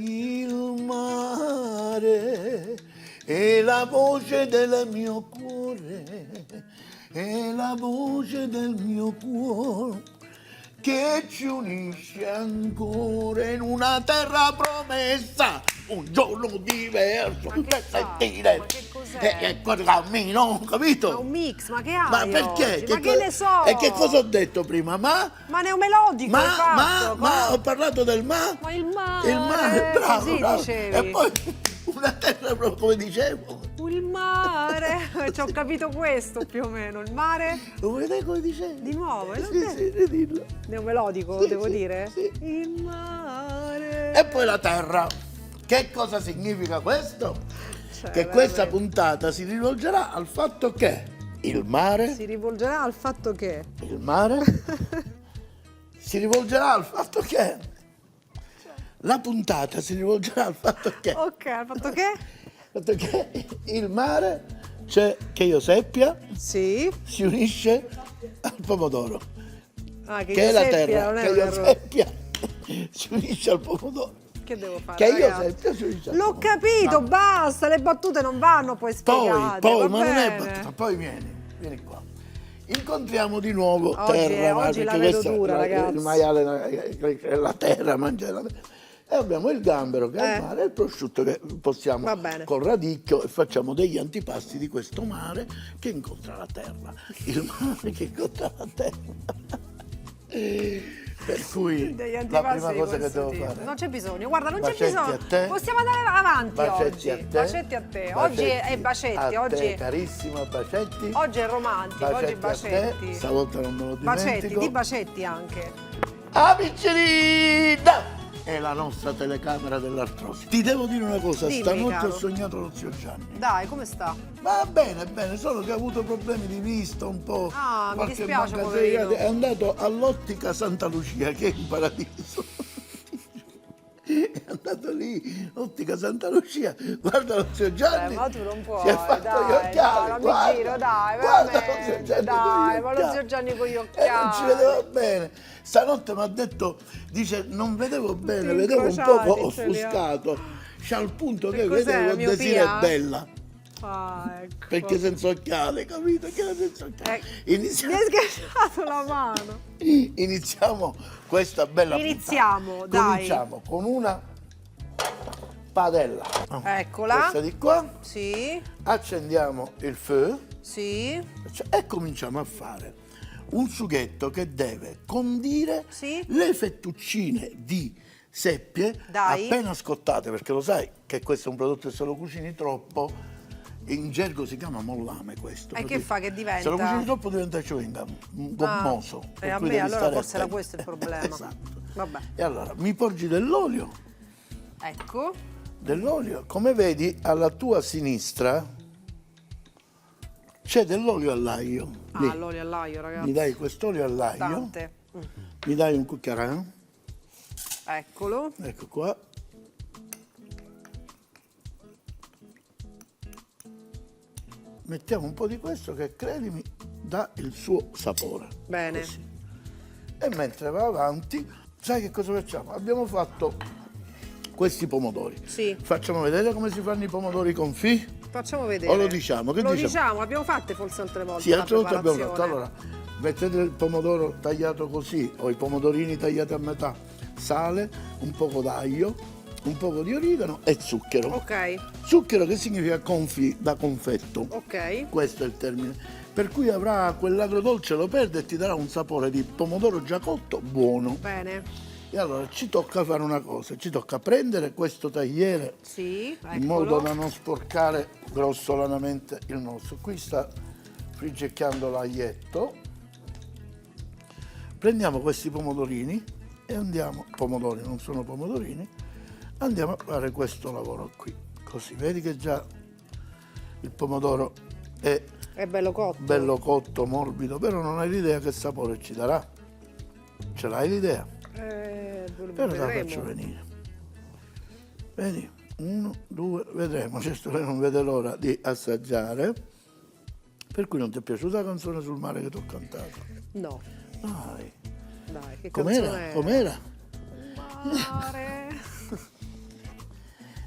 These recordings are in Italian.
Il mare è la voce del mio cuore, è la voce del mio cuore che ci unisce ancora in una terra promessa, un giorno diverso, Ma che sentire. Ma che cos'è? E qua cammino, capito? Ma un mix, ma che hai Ma perché? oggi? Ma che ne so? E che cosa ho detto prima? Ma neomelodico hai fatto, ho parlato del ma? Ma il mare, Il mare, bravo, così bravo. dicevi. E poi una terra proprio come dicevo. Il mare, ci ho capito questo più o meno, il mare. Lo vedete come dicevi? Di nuovo, Sì, ridillo. Neomelodico, Sì, devo sì, dire? sì. Il mare. E poi la terra. Che cosa significa questo? Cioè, Che questa veramente. puntata si rivolgerà al fatto che il mare, Si rivolgerà al fatto che... il mare, si rivolgerà al fatto che la puntata si rivolgerà al fatto che, Ok, al fatto che? fatto che il mare, cioè, che io seppia, Sì. si unisce al pomodoro. Ah, Che è la seppia, terra, non è che un io errore. seppia, si unisce al pomodoro. Che devo fare, Che io ragazzi? seppia si unisce al L'ho pomodoro. capito, No. basta, le battute non vanno poi spiegate. Poi, va ma non è bene. battuta, poi vieni qua. Incontriamo di nuovo Oggi terra, oggi la perché vedo questa- dura, ragazzi. il maiale è la terra, mangia la terra. E abbiamo il gambero che è il mare e il prosciutto che possiamo Va bene. col radicchio e facciamo degli antipasti di questo mare che incontra la terra. Il mare che incontra la terra. Per cui Degli la antipasti prima di cosa che questo devo tipo. fare. Non c'è bisogno, guarda, non c'è Bacetti bisogno. a te. Possiamo andare avanti Bacetti oggi. a te. Bacetti a te. Oggi è Bacetti, a te, oggi, carissima Bacetti. oggi è romantico, oggi Bacetti a te. Bacetti. Stavolta non me lo dimentico. Bacetti, di Bacetti anche. Amicerina! È la nostra telecamera dell'artrosi. Ti devo dire una cosa, Dimmi, stanotte caro. ho sognato lo zio Gianni. Dai, come sta? Va bene, bene, solo che ha avuto problemi di vista un po'. Ah, mi qualche dispiace, mancanza poverino. di- È andato all'ottica Santa Lucia, che è in paradiso. È andato lì, ottica Santa Lucia, guarda lo zio Gianni. Ma tu non puoi, si è fatto dai, gli occhiali, non mi guarda, giro, dai, guarda lo veramente, zio Gianni dai, con gli ma lo occhiali. zio Gianni con gli Non ci occhiali. vedeva bene. Stanotte mi ha detto, dice, non vedevo bene, Tutti vedevo un incrociati, poco ce li ha. offuscato. C'è al punto che cos'è, vedevo miopia? Desiree bella. Ah, ecco. Perché senza occhiale, capito? Che era senza occhiale. Mi Iniziamo, è schiacciato la mano. iniziamo questa bella Iniziamo, puntata. dai. Cominciamo con una padella. Eccola. Questa di qua. Sì, Accendiamo il feu sì, e cominciamo a fare un sughetto che deve condire Sì. le fettuccine di seppie Dai. appena scottate, perché lo sai che questo è un prodotto che se lo cucini troppo, in gergo si chiama mollame questo. E perché che fa, che diventa? Se lo cucini troppo diventa chewing gum, gommoso. E per a cui me devi allora stare forse era attento. questo il problema. Esatto. Vabbè. E allora mi porgi dell'olio, Ecco. come vedi alla tua sinistra c'è dell'olio all'aglio. Lì. Ah, l'olio all'aglio, ragazzi. Mi dai quest'olio all'aglio, Tante. mi dai un cucchiaino, Eccolo. ecco qua. Mettiamo un po' di questo che, credimi, dà il suo sapore. Bene. Così. E mentre va avanti, sai che cosa facciamo? Abbiamo fatto questi pomodori. Sì. Facciamo vedere come si fanno i pomodori confit? Facciamo vedere. O lo diciamo? Che lo diciamo? l'abbiamo fatte forse altre volte. Sì, la altre volte abbiamo fatto. preparazione. Allora, mettete il pomodoro tagliato così o i pomodorini tagliati a metà, sale, un poco d'aglio, un poco di origano e zucchero. Ok, Zucchero che significa confit, da confetto. ok. Questo è il termine. Per cui avrà quell'agrodolce, lo perde e ti darà un sapore di pomodoro già cotto buono. Bene. E allora ci tocca fare una cosa, ci tocca prendere questo tagliere Sì, in modo eccolo. da non sporcare grossolanamente il nostro. Qui sta frigecchiando l'aglietto. Prendiamo questi pomodorini e andiamo, pomodori non sono pomodorini, andiamo a fare questo lavoro qui. Così, vedi che già il pomodoro è È bello cotto. bello cotto, morbido, però non hai l'idea che sapore ci darà. Ce l'hai l'idea? Però te la faccio vedremo. venire. Vedi? 1, 2, vedremo. Certo lei non vede l'ora di assaggiare. Per cui non ti è piaciuta la canzone sul mare che ti ho cantato? No, Dai. dai, che Com'era? canzone è? Com'era? Mare.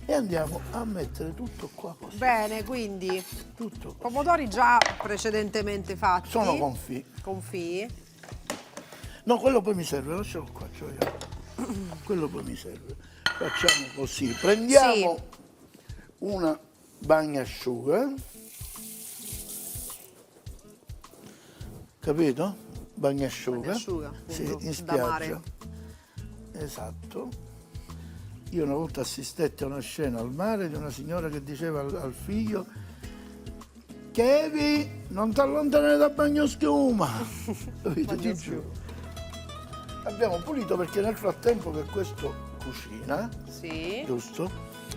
e andiamo a mettere tutto qua così. Bene, quindi Tutto così. pomodori già precedentemente fatti. Sono confì. Confì. No, quello poi mi serve, lascialo qua, c'ho io. Quello poi mi serve. Facciamo così, prendiamo una bagnasciuga, capito? Bagnasciuga. Bagnasciuga, Sì, appunto, in da spiaggia. mare. Esatto. Io una volta assistetti a una scena al mare di una signora che diceva al figlio: Kevi, non ti allontanare da bagnoschiuma. Capito? Ti giuro. Abbiamo pulito perché nel frattempo che questo cucina, Sì. giusto?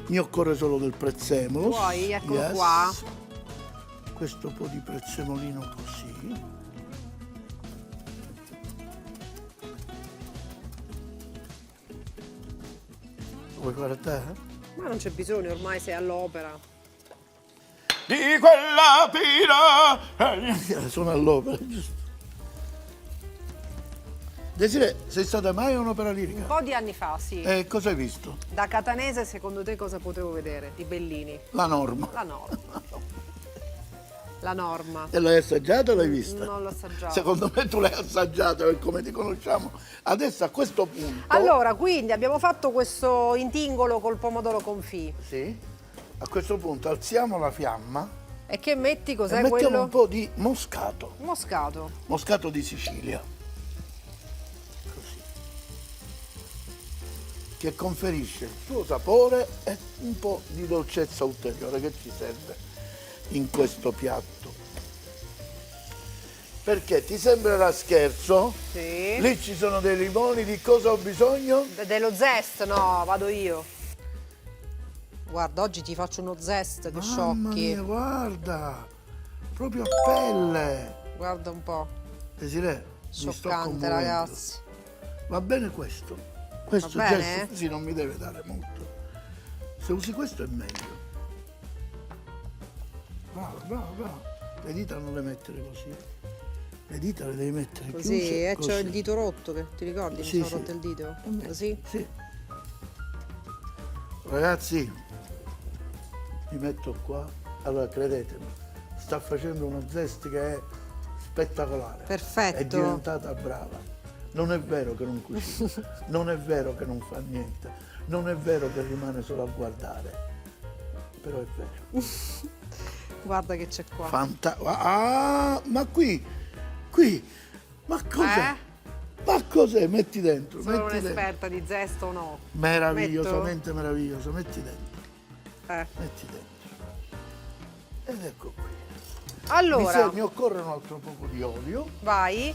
Mi occorre solo del prezzemolo. Vuoi? Eccolo qua. Questo po' di prezzemolino così. Lo vuoi fare te? Ma non c'è bisogno, ormai sei all'opera. Di quella pira! Sono all'opera, giusto? Desiree, sei stata mai a un'opera lirica? Un po' di anni fa, sì. Cosa hai visto? Da catanese, secondo te cosa potevo vedere? Di Bellini? La norma. La norma. La norma. E l'hai assaggiata o l'hai vista? Non l'ho assaggiata. Secondo me tu l'hai assaggiata per come ti conosciamo. Adesso a questo punto... Allora, quindi abbiamo fatto questo intingolo col pomodoro confit. Sì. A questo punto alziamo la fiamma E che metti? e Cos'è mettiamo quello? un po' di moscato. Moscato. Moscato di Sicilia. Così. Che conferisce il suo sapore e un po' di dolcezza ulteriore che ci serve in questo piatto. Perché ti sembrerà scherzo? Sì. Lì ci sono dei limoni, di cosa ho bisogno? Dello zest, no, vado io. Guarda, oggi ti faccio uno zest, che Mamma sciocchi. mia, guarda! Proprio a pelle! Guarda un po'. Desiree, mi sto Scioccante, commuovendo. ragazzi. Va bene questo? Questo Va bene? gesto sì, non mi deve dare molto. Se usi questo è meglio. Bravo, bravo, bravo. Le dita non le mettere così. Le dita le devi mettere Così, chiuse, c'ho il dito rotto, che ti ricordi? Sì, Mi sono sì. rotto il dito. Così? Sì. Ragazzi, mi metto qua. Allora, credetemi, sta facendo uno zest che è spettacolare. Perfetto. È diventata brava. Non è vero che non cucina, non è vero che non fa niente, non è vero che rimane solo a guardare, però è vero. Guarda che c'è qua. Ah, ma qui, ma cos'è? Ma cos'è? Metti dentro, Sono metti dentro. un'esperta di zest o no? Meravigliosamente meraviglioso, metti dentro, Eh. metti dentro. Ed ecco qui. Allora, Mi occorre un altro poco di olio vai.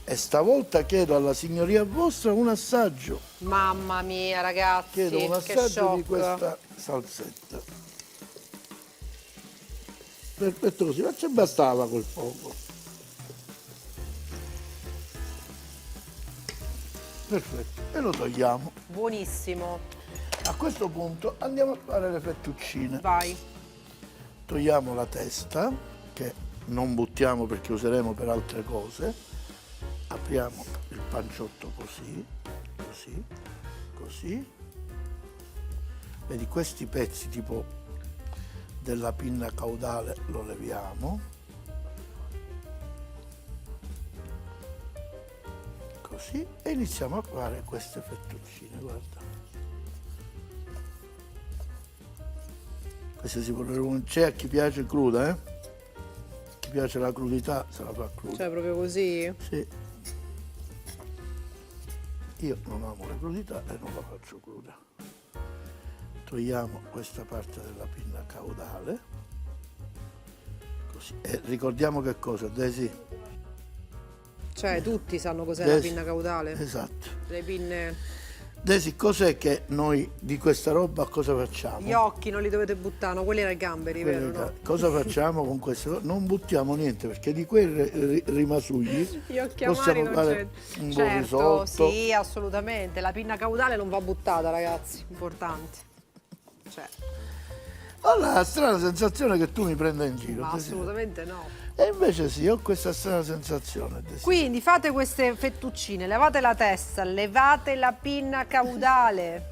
e stavolta chiedo alla signoria vostra un assaggio. Mamma mia, ragazzi, Chiedo un che assaggio shock. di questa salsetta. Perfetto così, ma ci bastava quel poco. Perfetto, e lo togliamo. Buonissimo. A questo punto andiamo a fare le fettuccine. Vai. Togliamo la testa, che non buttiamo perché useremo per altre cose. Apriamo il panciotto così, così, così. Vedi, questi pezzi tipo della pinna caudale lo leviamo. Così, e iniziamo a fare queste fettuccine, guarda. Queste si vorrebbero, c'è a chi piace cruda, A chi piace la crudità se la fa cruda. Cioè, proprio così? Sì. Io non amo la crudità e non la faccio cruda. Togliamo questa parte della pinna caudale. Così. E ricordiamo che cosa, Daisy? Cioè, tutti sanno cos'è Des- la pinna caudale? Esatto. Le pinne... Daisy, cos'è che noi di questa roba cosa facciamo? Gli occhi non li dovete buttare, no? Quelli erano i gamberi, vero? No? Cosa facciamo con queste cose? Non buttiamo niente perché di quei rimasugli Gli occhi amari possiamo non fare c'è. un buon Certo, risotto. sì, assolutamente. La pinna caudale non va buttata, ragazzi. Importante. Cioè, Ho la strana sensazione che tu mi prenda in giro. ma Desiree. assolutamente no. E invece sì, ho questa strana sensazione. Desiree. Quindi fate queste fettuccine, levate la testa, levate la pinna caudale.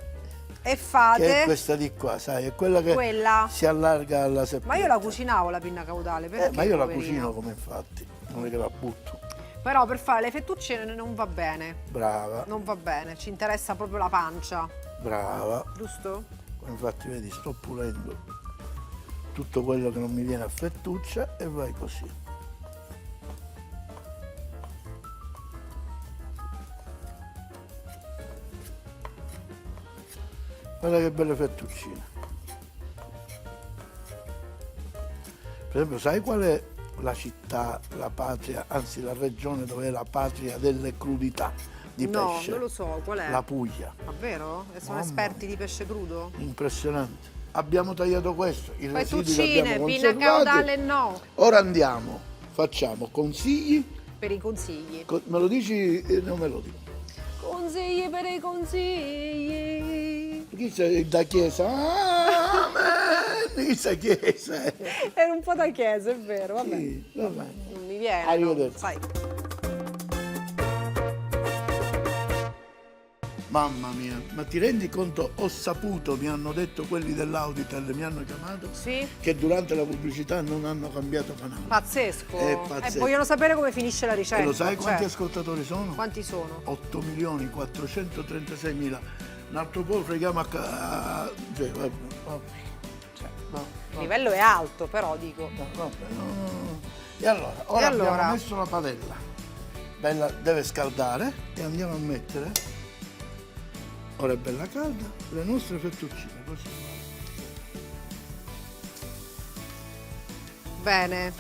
E che è fate questa di qua, sai, è quella che quella. si allarga alla Ma seppetta. io la cucinavo la pinna caudale, perché Ma io la poverina? cucino come infatti, non è che la butto. Però per fare le fettuccine non va bene. Brava, Non va bene, ci interessa proprio la pancia, brava. giusto? Infatti vedi, sto pulendo tutto quello che non mi viene a fettuccia e vai così. Guarda che belle fettuccine. Per esempio, sai qual è la città, la patria, anzi la regione dove è la patria delle crudità di No, pesce? non lo so, qual è? La Puglia. Davvero? E sono Mamma esperti di pesce crudo? Impressionante. Abbiamo tagliato questo, i residui li Fettuccine, abbiamo pinna conservati. caudale no. Ora andiamo, facciamo consigli. Per i consigli. Me lo dici? Non me lo dico. Consigli per i consigli. Chi sei da chiesa? Amen! Chi sei chiesa? Era un po' da chiesa, è vero, vabbè. Sì, va bene. Non mi viene, no? Arrivederci. Sai. Mamma mia, ma ti rendi conto? Ho saputo, mi hanno detto quelli dell'Auditel, mi hanno chiamato, Sì? che durante la pubblicità non hanno cambiato canale. Pazzesco. È pazzesco. Vogliono sapere come finisce la ricetta. E lo sai quanti cioè, ascoltatori sono? quanti sono? 8.436.000. Un altro po' freghiamo cioè, vabbè. Cioè, No, il no, livello è alto, però dico. no, vabbè, no. E allora, ora allora? abbiamo messo la padella. Bella, deve scaldare e andiamo a mettere, ora è bella calda, le nostre fettuccine, così. Bene.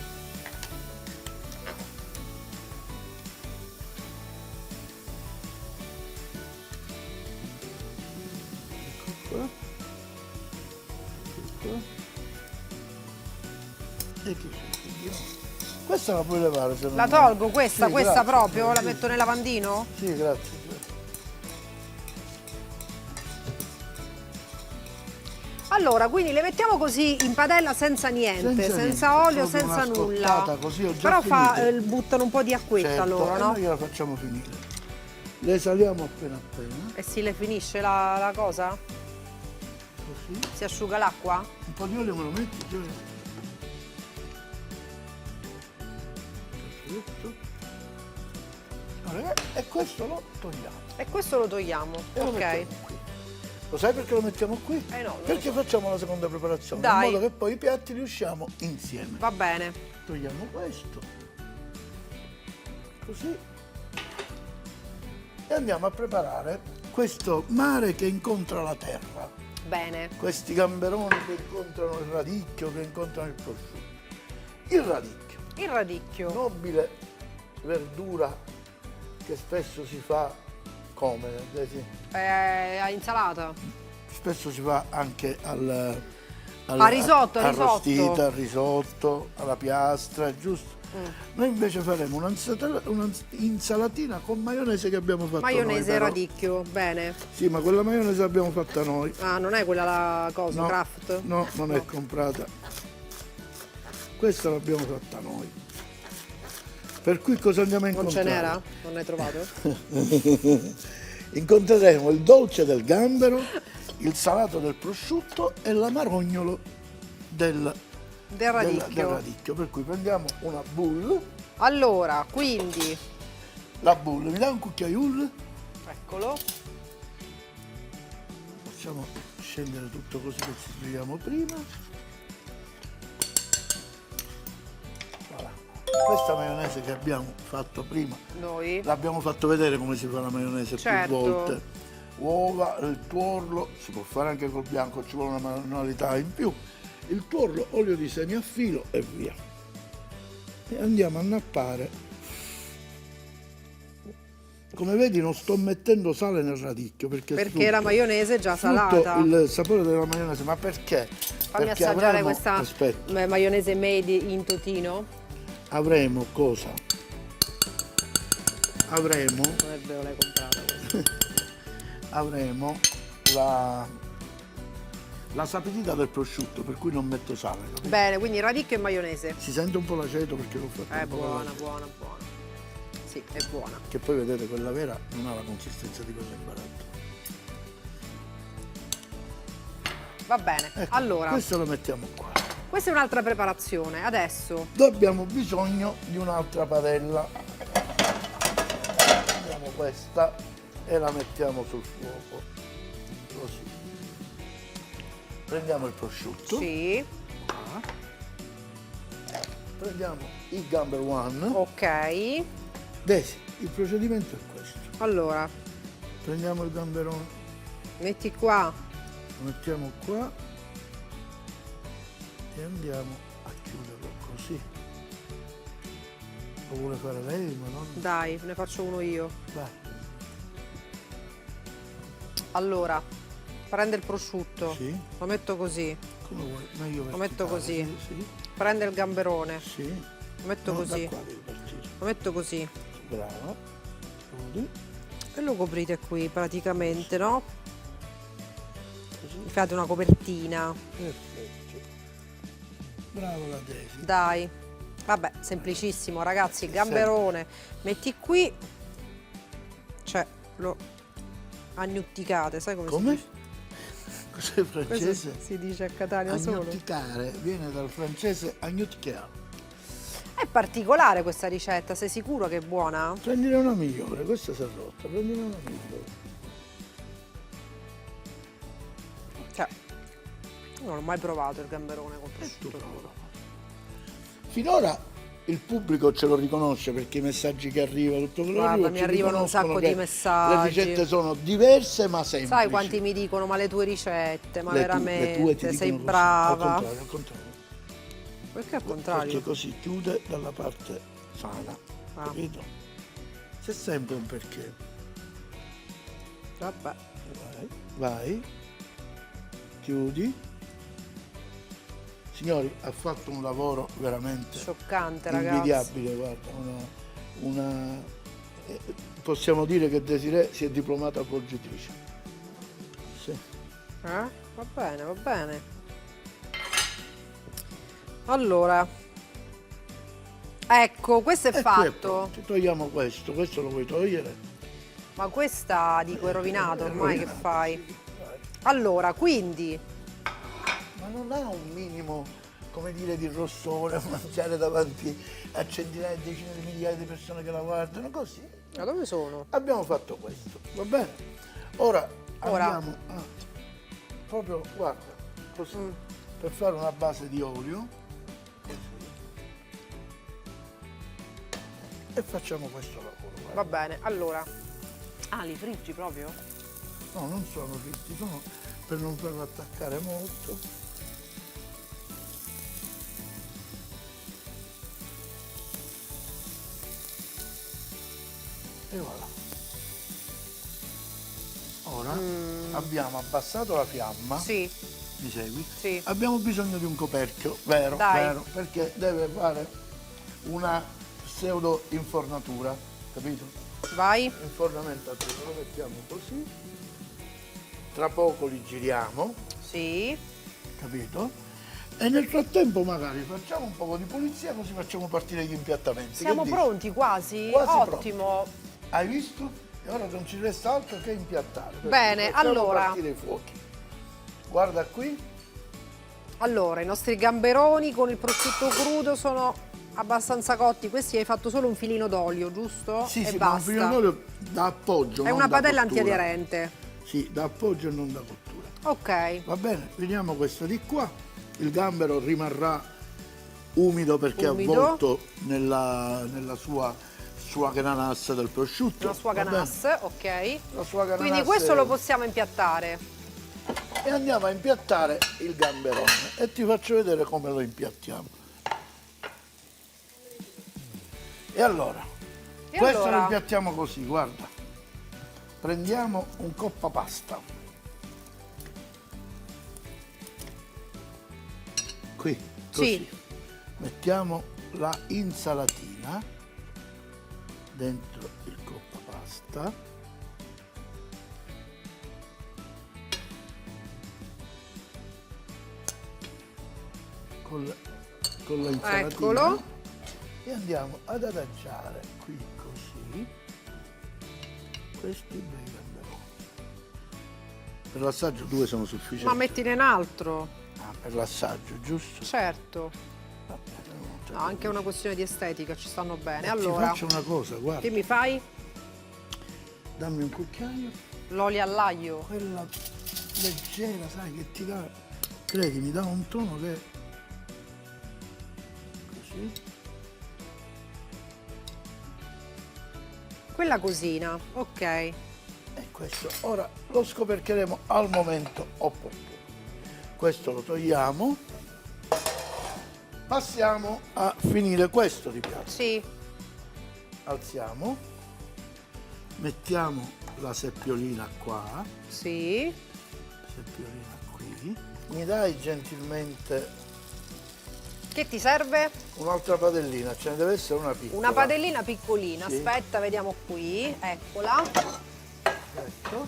Qua. Qua. E che c'è? Questa la puoi levare se non La vuoi. tolgo questa, Sì, questa grazie, proprio? La sì. metto nel lavandino? Sì, grazie. Allora, quindi le mettiamo così in padella senza niente, senza olio, proprio senza una nulla. scottata, così ho già Però finito. buttano un po' di acquetta Certo, loro, e no? noi gliela facciamo finire. Le saliamo appena appena, E si le finisce la cosa? così. Si asciuga l'acqua? Un po' di olio me lo metti, Gioia? Perfetto. Allora, e questo lo togliamo. E questo lo togliamo, E lo ok. mettiamo qui. Lo sai perché lo mettiamo qui? No, non lo Perché so. facciamo la seconda preparazione, Dai. in modo che poi i piatti li usciamo insieme. Va bene. Togliamo questo, così, e andiamo a preparare questo mare che incontra la terra, Bene. questi gamberoni che incontrano il radicchio, che incontrano il prosciutto. Il radicchio, Il radicchio. nobile verdura che spesso si fa come? A insalata. Spesso si fa anche al risotto, arrostita, al risotto, alla piastra, giusto? Noi invece faremo un'insalatina con maionese che abbiamo fatto Maionese noi. però. radicchio, bene. Sì, ma quella maionese l'abbiamo fatta noi. Ah, non è quella la cosa, No, Kraft? no, non è comprata. Questa l'abbiamo fatta noi. Per cui cosa andiamo a Non incontrare? ce n'era? Non hai trovato? Incontreremo il dolce del gambero, il salato del prosciutto e l'amarognolo del Del radicchio. del radicchio. Per cui prendiamo una boule, Allora, quindi, la boule, mi dai un cucchiaiolo? eccolo. Facciamo scendere tutto così che ci sbrighiamo prima. Voilà. Questa maionese che abbiamo fatto prima, Noi. l'abbiamo fatto vedere come si fa la maionese Certo. più volte. Uova, il tuorlo, si può fare anche col bianco, ci vuole una manualità in più. Il tuorlo, olio di semi a filo e via. E andiamo a nappare. Come vedi non sto mettendo sale nel radicchio perché La maionese è già salata. il sapore della maionese, ma perché? Fammi Perché assaggiare avremo, questa aspetta, maionese made in Totino. avremo cosa? Avremo Non è vero, l'hai comprata questa. avremo la sapidità del prosciutto, per cui non metto sale, capito? Bene, quindi radicchio e maionese. Si sente un po' l'aceto perché l'ho fatto È un po' buona, l'aceto. buona, buona. Sì, è buona. Che poi vedete quella vera non ha la consistenza di quella in baratto. va bene. Ecco, Allora, questo lo mettiamo qua. questa è un'altra preparazione. Adesso, Abbiamo bisogno di un'altra padella. Prendiamo questa e la mettiamo sul fuoco. Così. Prendiamo il prosciutto. sì, Prendiamo il Number One. ok. Desi, il procedimento è questo. Allora, Prendiamo il gamberone, metti qua. lo mettiamo qua e andiamo a chiuderlo così. Lo vuole fare lei, ma non... Dai, ne faccio uno io. Vai. Allora, prende il prosciutto, Sì. lo metto così. Come vuoi? Meglio Lo metto verticale, così. Sì, Prende il gamberone, sì. Sì. lo metto No, così. da qua devi partire. Lo metto così. Brava. Chiudi. E lo coprite qui praticamente, no? Così. Mi fate una copertina. Perfetto. Bravo la Desi. Dai. Vabbè, semplicissimo, ragazzi. Il gamberone metti qui. Cioè, lo agnutticate, sai come Come? si dice? Cos'è Questo francese? si dice a Catania solo. Agnoticare viene dal francese agnoticare. È particolare questa ricetta, sei sicuro che è buona? Prendine una migliore, questa si è rotta, prendine una migliore. Cioè, io non l'ho mai provato il gamberone con Tu prosciutto. prova. Finora il pubblico ce lo riconosce perché i messaggi che arrivano, tutto quello che Guarda, arriva, mi ci arrivano un riconoscono sacco che di messaggi. Le ricette sono diverse ma semplici. Sai quanti mi dicono, ma le tue ricette, ma Le veramente, tue ti sei dicono così. brava. Al contrario. Perché al contrario? Perché così chiude dalla parte sana, Ah. capito? C'è sempre un perché. Vabbè. Vai, vai, chiudi. Signori, ha fatto un lavoro veramente Scioccante, ragazzi. invidiabile, guarda, possiamo dire che Desiree si è diplomata avvolgitrice. Sì. Va bene, va bene. Allora, ecco, questo è E qui è fatto. pronto. Togliamo questo lo vuoi togliere? Ma questa dico è rovinato ormai, che rovinato, fai? sì, vai. Allora, quindi, Ma non ha un minimo, come dire, di rossore mangiare davanti a centinaia e decine di migliaia di persone che la guardano, così. da dove sono? Abbiamo fatto questo, va bene? Ora Ora. andiamo a, proprio, guarda, così, per fare una base di olio, così. E facciamo questo lavoro, guarda. Va bene, allora. Ah, li friggi proprio? No, non sono fritti, sono per non farlo attaccare molto. E voilà. Ora abbiamo abbassato la fiamma, Sì, mi segui? sì. Abbiamo bisogno di un coperchio, vero, Dai. vero, perché deve fare una pseudo infornatura, capito? Vai. Infornamento lo mettiamo così, tra poco li giriamo, Sì. capito? E nel frattempo magari facciamo un po' di pulizia così facciamo partire gli impiattamenti. Siamo Che dici? pronti quasi? Quasi Ottimo. Hai visto? E ora non ci resta altro che impiattare. Quindi Bene, facciamo allora. partire i fuochi. Guarda qui. Allora, i nostri gamberoni con il prosciutto crudo sono abbastanza cotti. Questi hai fatto solo un filino d'olio, giusto? Sì, e sì, ma un basta. filino d'olio da appoggio. È non una da padella cottura. antiaderente. Sì, da appoggio e non da cottura. Ok. Va bene, vediamo questo di qua. Il gambero rimarrà umido perché è Umido. avvolto nella sua ganasse del prosciutto. La sua va bene? ganasse, ok. La sua ganasse. Quindi questo lo possiamo impiattare. E andiamo a impiattare il gamberone e ti faccio vedere come lo impiattiamo. E allora, E questo allora? lo impiattiamo così, guarda. Prendiamo un coppa pasta. Qui, così. Sì. Mettiamo la insalatina dentro il coppa pasta. Con la insalatina. Eccolo. E andiamo ad adagiare qui così questi bei gamberoni. Per l'assaggio 2 sono sufficienti. Ma mettine un altro. Ah, per l'assaggio, giusto? Certo. Va bene, non te No, lo anche una questione di estetica, ci stanno bene. Ti Allora, faccio una cosa, guarda. che mi fai? Dammi un cucchiaio, L'olio all'aglio. quella leggera, sai, che ti dà, credimi, dà un tono che... Così. Quella cosina, ok. E questo ora lo scopercheremo al momento opportuno. Questo lo togliamo. Passiamo a finire questo di piatto. Sì, Alziamo, mettiamo la seppiolina qua, sì. seppiolina qui. Mi dai gentilmente Che ti serve? un'altra padellina, ce ne deve essere una piccola. Una padellina piccolina. Sì. Aspetta, vediamo qui. Eccola. Ecco.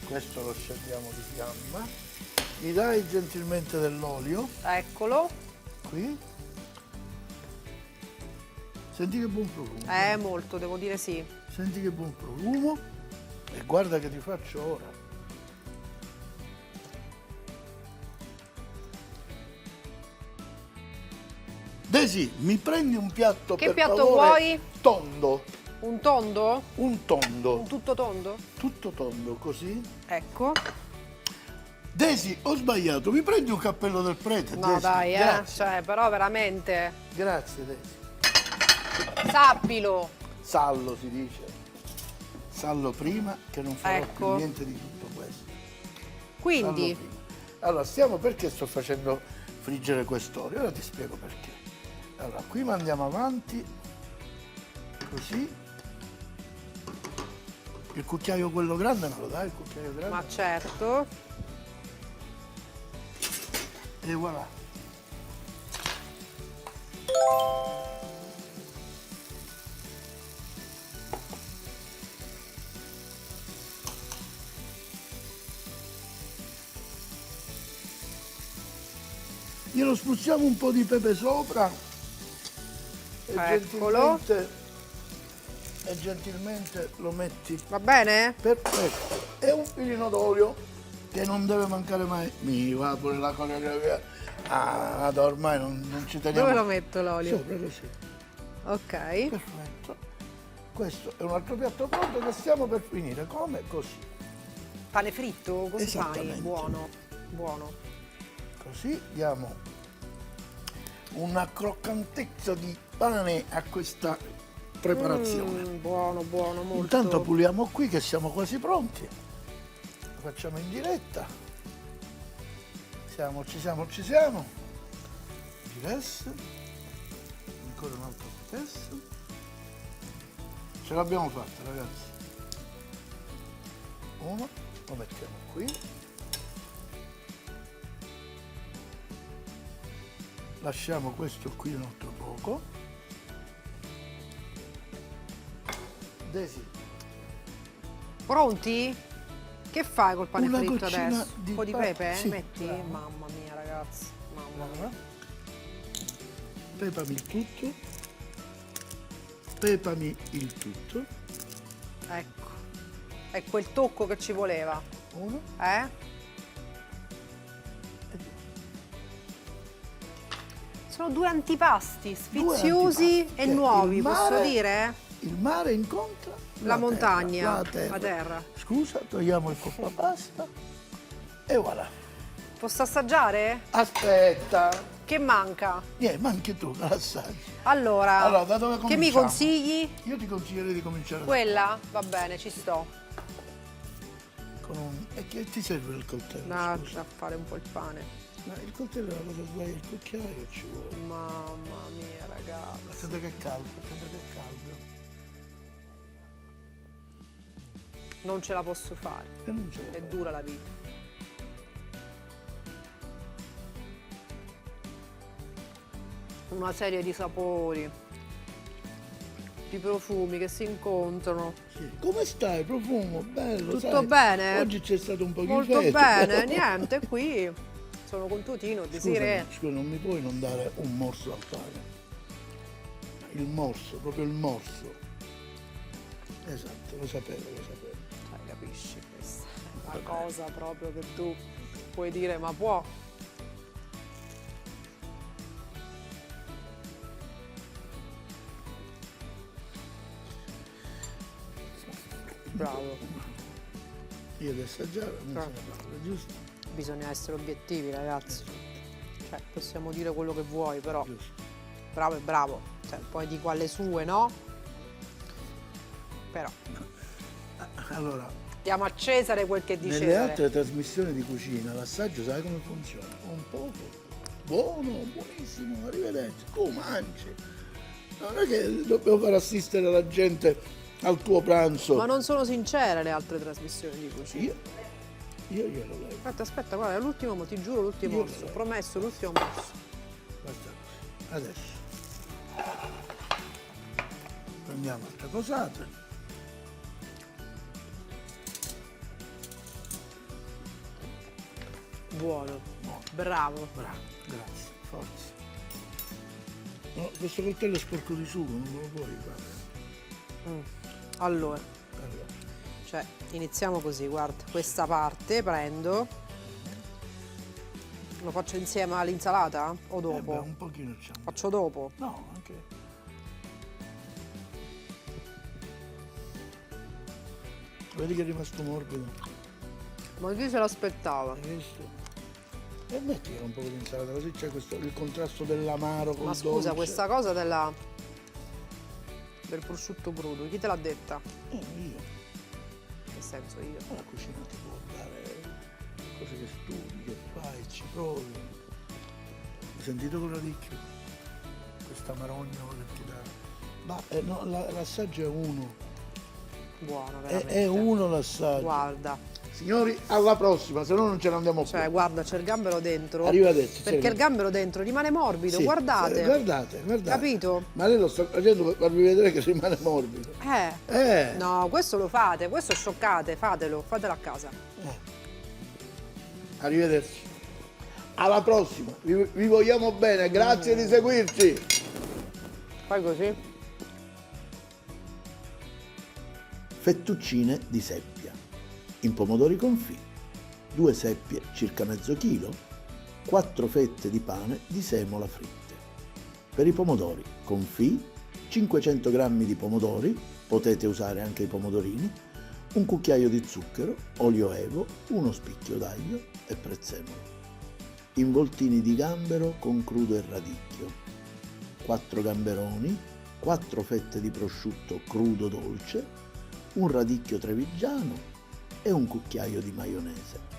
Questo lo scegliamo di fiamma. Mi dai gentilmente dell'olio, Eccolo. qui. Senti che buon profumo. Molto, devo dire sì. Senti che buon profumo. E guarda che ti faccio ora. Desi, mi prendi un piatto Che per piatto favore, vuoi? tondo. Un tondo? Un tondo. Un tutto tondo? Tutto tondo, così. Ecco. Desi, ho sbagliato, mi prendi un cappello del prete? No, Desi? dai, Grazie. Cioè, però veramente. Grazie, Desi. Sappilo. Sallo si dice. Sallo prima che non farò Ecco. più niente di tutto questo. Quindi, Sallo prima. Allora, stiamo perché sto facendo friggere quest'olio? Ora ti spiego perché. Allora, qui mandiamo avanti, così. Il cucchiaio quello grande me lo dai, il cucchiaio grande? ma certo. E voilà. Glielo spruzziamo un po' di pepe sopra e Eccolo. gentilmente lo metti. Va bene? Perfetto. E un filino d'olio che non deve mancare mai. Mi va pure la coreografia. Ah, ormai non ci teniamo. Dove lo metto l'olio? Sopra così. Ok. Perfetto. Questo è un altro piatto pronto che stiamo per finire. Come? Così. Pane fritto? Così fai? Esattamente. Buono. Buono. Così diamo una croccantezza di pane a questa preparazione. Buono, buono, molto. Intanto puliamo qui che siamo quasi pronti. Lo facciamo in diretta. Ci siamo. Gires. Ancora un altro test. Ce l'abbiamo fatta, ragazzi. Uno, lo mettiamo qui. Lasciamo questo qui un altro poco. Desi, Pronti? Che fai col pane Una fritto goccina adesso? di Un po' di pa- pepe? sì, Metti? brava. Mamma mia, ragazzi. Mamma mia. pepami il tutto. Pepami il tutto. Ecco. È quel tocco che ci voleva. Uno. Eh? Sono due antipasti sfiziosi antipasti, e che nuovi, il posso mare- dire? Il mare incontra La montagna, terra, la terra. Scusa, togliamo il coppa pasta e voilà. Posso assaggiare? Aspetta. Che manca? Niente, ma anche tu, l'assaggi. Allora, Allora, da dove che mi cominciamo? consigli? Io ti consiglierei di cominciare Quella? Va bene, ci sto. con un... E che ti serve il coltello? Da scusa? a fare un po' il pane. Ma il coltello è una cosa sbaglia, il cucchiaio ci vuole. Mamma mia, ragazzi. Aspetta che è caldo, aspetta che è caldo. Non ce la posso fare. E non ce la È fai. dura la vita. Una serie di sapori, di profumi che si incontrano. Sì. Come stai, profumo? Bello, Tutto sai? bene? Oggi c'è stato un po' di Molto feto. bene, niente, qui sono con Tutino, Desiree. Scusa, non mi puoi non dare un morso al pane? Il morso, proprio il morso. Esatto, lo sapevo. Capisci questo? una cosa proprio che tu puoi dire, ma può? Bravo. Io devo assaggiare, non Ah. se ne parla, giusto? Bisogna essere obiettivi, ragazzi. Cioè, possiamo dire quello che vuoi, però Giusto. bravo è bravo. Cioè, poi dico alle sue, no? Però Allora, diamo a Cesare quel che è di nelle Cesare. altre trasmissioni di cucina l'assaggio sai come funziona? Un poco. Buono, buonissimo, arrivederci. Tu mangi. Non è che dobbiamo far assistere la gente al tuo pranzo. Ma non sono sincere le altre trasmissioni di cucina. Io glielo levo. Aspetta, guarda, l'ultimo, ti giuro, l'ultimo Io morso. lo- Promesso, l'ultimo morso. Basta così. Adesso prendiamo altre posate. Buono. Buono. Bravo. Bravo, grazie, forza. No, questo coltello è sporco di sugo, non me lo puoi fare. Allora, Allora, cioè, iniziamo così, guarda. Questa parte prendo. Lo faccio insieme all'insalata o dopo? beh, un pochino c'è. Faccio dopo. No, anche. Vedi che è rimasto morbido. Ma chi se l'aspettava? Hai visto? E metti un po' di insalata, così c'è questo, il contrasto dell'amaro col Ma scusa, dolce. questa cosa del prosciutto crudo, chi te l'ha detta? Io. Che senso io? Ma la cucina ti può dare cose che studi, che fai, ci provi. Hai sentito con radicchio? Questa marogna che ti dà. Ma no, l'assaggio è uno. Buono, È, veramente. è uno l'assaggio. Guarda, Signori, alla prossima, se no non ce ne andiamo cioè, più. guarda, c'è il gambero dentro. Arrivederci. Perché sì. il gambero dentro rimane morbido, Sì, guardate. guardate. Capito? Ma lei lo sta facendo per farvi vedere che rimane morbido. Eh. No, questo lo fate, questo scioccate, fatelo a casa. Arrivederci. Alla prossima, vi vogliamo bene, grazie di seguirci. Fai così. Fettuccine di seppia, in pomodori confit, 2 seppie circa mezzo chilo, 4 fette di pane di semola fritte. Per i pomodori confit, 500 g di pomodori, potete usare anche i pomodorini, un cucchiaio di zucchero, olio evo, uno spicchio d'aglio e prezzemolo. Involtini di gambero con crudo e radicchio, 4 gamberoni, 4 fette di prosciutto crudo dolce, un radicchio trevigiano e un cucchiaio di maionese.